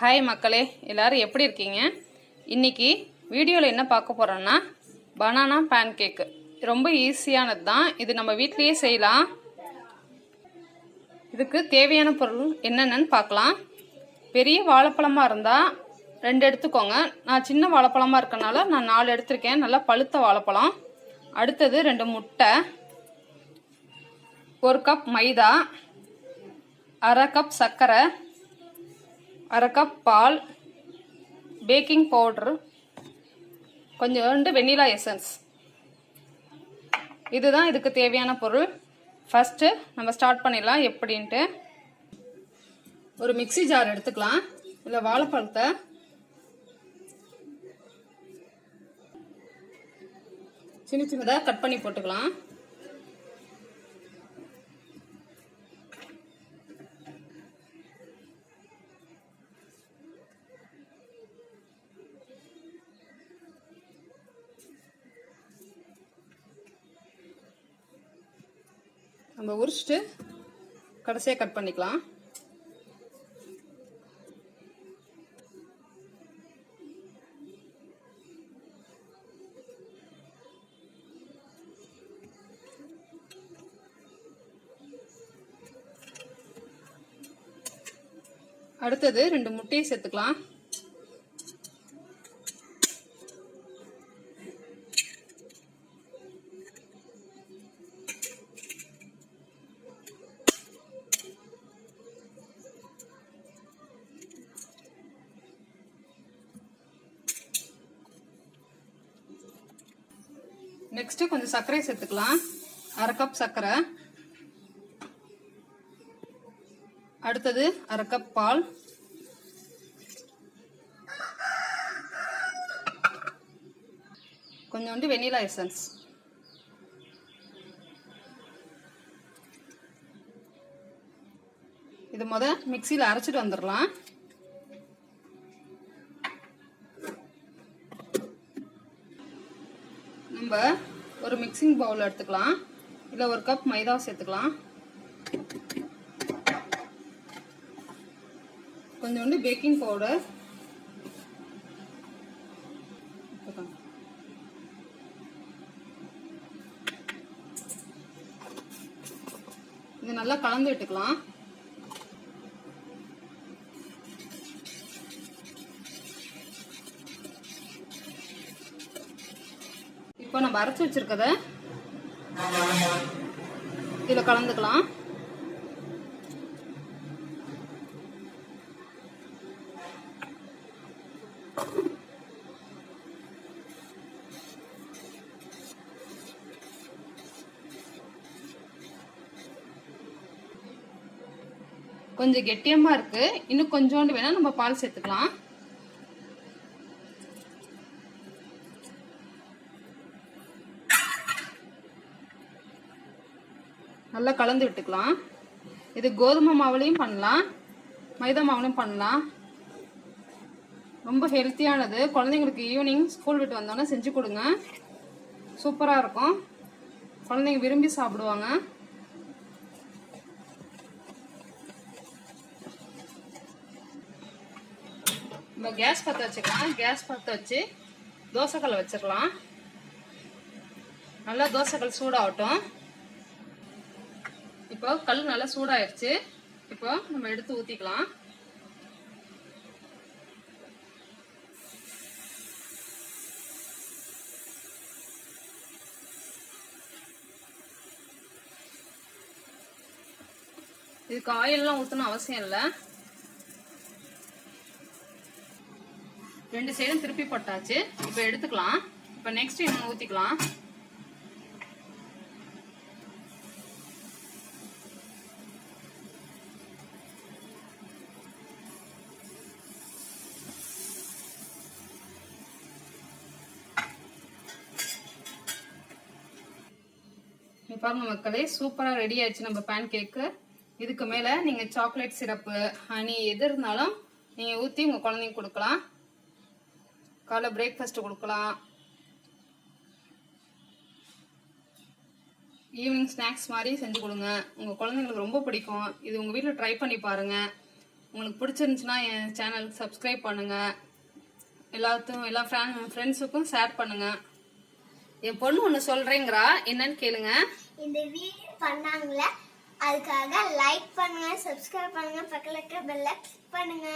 Hi மக்களே, எல்லோரும் எப்படி இருக்கீங்க? இன்றைக்கி வீடியோவில் என்ன பார்க்க போகிறோன்னா பனானா பேன் கேக்கு. ரொம்ப ஈஸியானது தான். இது நம்ம வீட்லேயே செய்யலாம். இதுக்கு தேவையான பொருள் என்னென்னு பார்க்கலாம். பெரிய வாழைப்பழமாக இருந்தால் 2 எடுத்துக்கோங்க. நான் சின்ன வாழைப்பழமாக இருக்கனால நான் 4 எடுத்திருக்கேன். நல்லா பழுத்த வாழைப்பழம். அடுத்தது 2 முட்டை, 1 கப் மைதா, அரை கப் சர்க்கரை, அரை கப் பால், பேக்கிங் பவுடர், கொஞ்சோண்டு வெண்ணிலா எசன்ஸ். இதுதான் இதுக்கு தேவையான பொருள். ஃபஸ்ட்டு நம்ம ஸ்டார்ட் பண்ணிடலாம் எப்படின்ட்டு. ஒரு மிக்ஸி ஜார் எடுத்துக்கலாம். இல்லை வாழைப்பழத்தை சின்ன சின்னதாக கட் பண்ணி போட்டுக்கலாம். நம்ம உரிச்சிட்டு கடைசியாக கட் பண்ணிக்கலாம். அடுத்தது 2 முட்டையை சேர்த்துக்கலாம். நெக்ஸ்ட் கொஞ்சம் சர்க்கரை சேர்த்துக்கலாம். அரை கப் சர்க்கரை. அடுத்தது அரை கப் பால், கொஞ்சோண்டு வெண்ணிலா எசன்ஸ். இது மிக்சியில் அரைச்சிட்டு வந்துடலாம். நம்ம ஒரு மிக்சிங் பவுல் எடுத்துக்கலாம். இல்லை 1 கப் மைதா சேர்த்துக்கலாம். கொஞ்சோண்டு பேக்கிங் பவுடர், இது நல்லா கலந்து விட்டுக்கலாம். இப்போ நம்ம அரைச்சி வச்சிருக்கத இதில் கலந்துக்கலாம். கொஞ்சம் கெட்டியமா இருக்கு. இன்னும் கொஞ்சோண்டு வேணா நம்ம பால் சேர்த்துக்கலாம். நல்லா கலந்து விட்டுக்கலாம். இது கோதுமை மாவுலையும் பண்ணலாம், மைதா மாவுலையும் பண்ணலாம். ரொம்ப ஹெல்த்தியானது. குழந்தைங்களுக்கு ஈவினிங் ஸ்கூல் விட்டு வந்தோன்னே செஞ்சு கொடுங்க. சூப்பராக இருக்கும். குழந்தைங்க விரும்பி சாப்பிடுவாங்க. நம்ம கேஸ் பற்ற வச்சுக்கலாம். கேஸ் பற்ற வச்சு தோசைக்கல் வச்சிடலாம். நல்லா தோசைக்கல் சூடாகட்டும். இப்போ கல் நல்லா சூடாயிருச்சு. இப்போ நம்ம எடுத்து ஊத்திக்கலாம். இதுக்கு ஆயில்லாம் ஊற்றணும் அவசியம் இல்லை. 2 சைடும் திருப்பி போட்டாச்சு. இப்போ எடுத்துக்கலாம். இப்போ நெக்ஸ்ட் இன்னும் ஊற்றிக்கலாம். பாருங்க மக்களே, சூப்பராக ரெடி ஆயிடுச்சு நம்ம பேன் கேக்கு. இதுக்கு மேலே நீங்கள் சாக்லேட் சிரப்பு, ஹனி எது இருந்தாலும் நீங்கள் ஊற்றி உங்கள் குழந்தைங்க கொடுக்கலாம். காலை பிரேக்ஃபாஸ்ட் கொடுக்கலாம். ஈவினிங் ஸ்நாக்ஸ் மாதிரி செஞ்சு கொடுங்க. உங்கள் குழந்தைங்களுக்கு ரொம்ப பிடிக்கும். இது உங்கள் வீட்டில் ட்ரை பண்ணி பாருங்கள். உங்களுக்கு பிடிச்சிருந்துச்சுன்னா என் சேனலுக்கு சப்ஸ்கிரைப் பண்ணுங்க. எல்லா ஃப்ரெண்ட்ஸுக்கும் ஷேர் பண்ணுங்க. என் பொண்ணு ஒன்று சொல்றேங்கிறா, என்னன்னு கேளுங்க. இந்த வீடியோ பண்ணாங்களே அதுக்காக லைக் பண்ணுங்க, சப்ஸ்கிரைப் பண்ணுங்க, பக்கத்துல இருக்க பெல்ல கிளிக் பண்ணுங்க.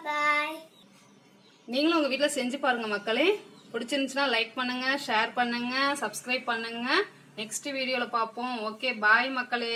பாய். நீங்களும் உங்க வீட்டில் செஞ்சு பாருங்க மக்களே. பிடிச்சிருந்துச்சுன்னா லைக் பண்ணுங்க, ஷேர் பண்ணுங்க, சப்ஸ்கிரைப் பண்ணுங்க. நெக்ஸ்ட் வீடியோல பார்ப்போம். ஓகே, பாய் மக்களே.